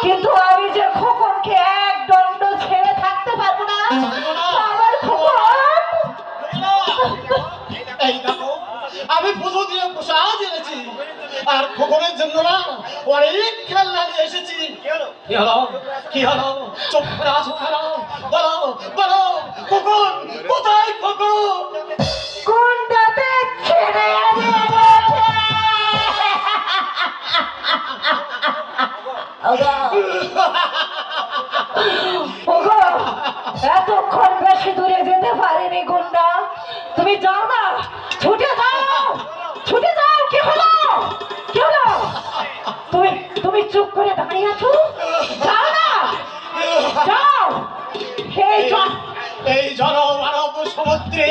কিন্তু আমি যে খোকনকে এক দণ্ড ছেড়ে থাকতে পারবো না। আমার খোকন, এই দেখো আমি পুজো দিয়ে প্রসাদ এনেছি আর খোকনের জন্য না অনেক খেলনা নিয়ে এসেছি। কি হলো চুপ করে আছো কেন? বলো বলো খোকন কোথায়? খোকন কোনটাতে ছেড়ে এতক্ষণ বেশি দূরে যেতে পারিনি গুন্ডা। তুমি যাও না, ছুটে যাও, ছুটে যাও। কি হলো, কি হলো? তুমি তুমি চুপ করে দাঁড়িয়ে আছো? যাও না, যাও। এই জনমানব সমুদ্রে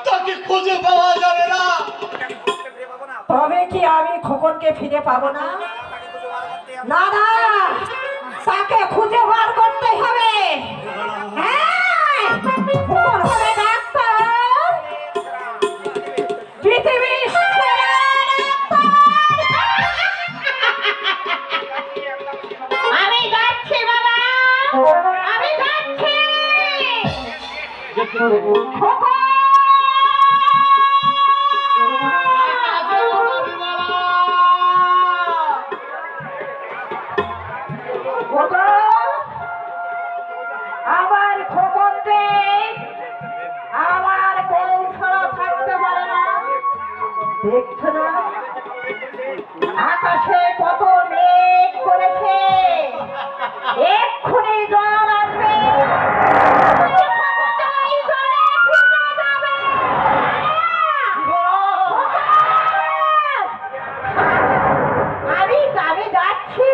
তাকে খুঁজে পাওয়া যাবে না। তবে কি আমি খোকনকে ফিরে পাবো না? না না, তাকে খুঁজে বার করতে হবে। হ্যাঁ, খোকন হবে ডাক্তার, পৃথিবীর সেরা ডাক্তার। আমি যাচ্ছি বাবা, আমি যাচ্ছি। খোকন, আমার খোকন যে আমার কোল ছাড়া থাকতে পারে না। দেখছো না আকাশে কত মেঘ করেছে, এক্ষুনি জল আসবে। আমি যাচ্ছি,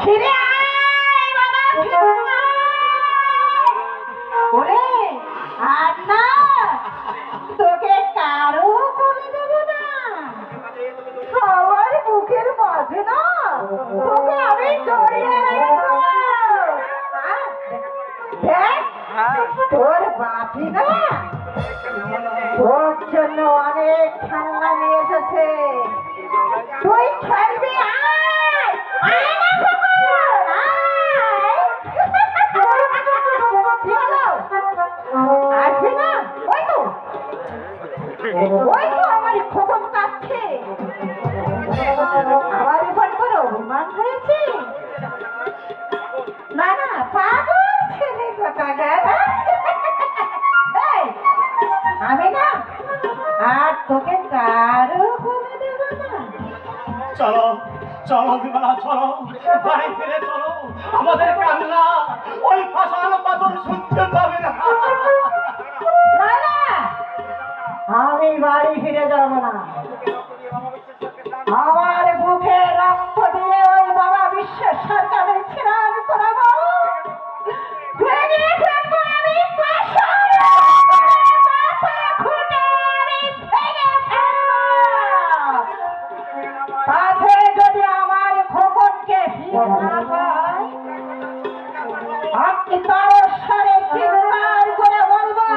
ফিরে আয় বাবা, ফিরে ওরে। আর না, তোকে কারো করে দেব না। আমার মুখের মাঝে না তোকে আমি জড়িয়ে রাখবো। দেখ, তোর বাপি না তোর জন্য অনেক খেলনা নিয়ে এসেছে। তুই খেলবি, আয় আয় না খোকন, আয়। কি হলো? আসবি না? ওই তো আমার খোকন কাঁদছে। আমার উপর করে অভিমান হয়েছে। না না, পাগল ছেলে কোথাকার। এই, আমি না আর তোকে কারো করে দেব না। চলো চলো বিমলা, চলো বাড়ি ফিরে চলো। আমাদের কান্না ওই পাষাণ পাথর শুনতে পাবে না। না না, আমি বাড়ি ফিরে যাব না। আমার বুকে রক্ত দিয়ে ওই বাবা বিশ্বেশ্বরকে স্নান করাবো। ভেঙে ফেলবো আমি পাষাণ, মাথা খুঁটে আমি ভেঙে ফেলবো। তাতে যদি আমার খোকনকে ফিরে না পাই, আমি তারস্বরে চিৎকার করে বলবো,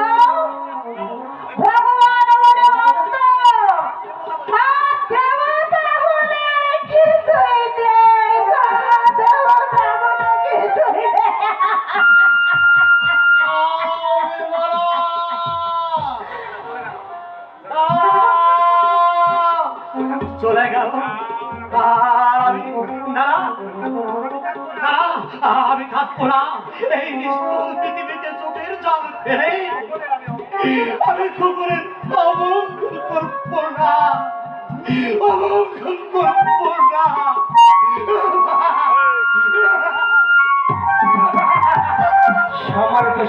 ভগবান বলে অন্ধ, না দেবতা বলে কিছুই নেই, দেবতা বলে কিছুই নেই। চলে গেল আর আমি না না, আমি থাকবো না এই নিষ্ঠুর পৃথিবীতে। চোখের জল ফেলে আমি খবরের অমঙ্গল করবো না, অমঙ্গল করবো না। সম্মানিত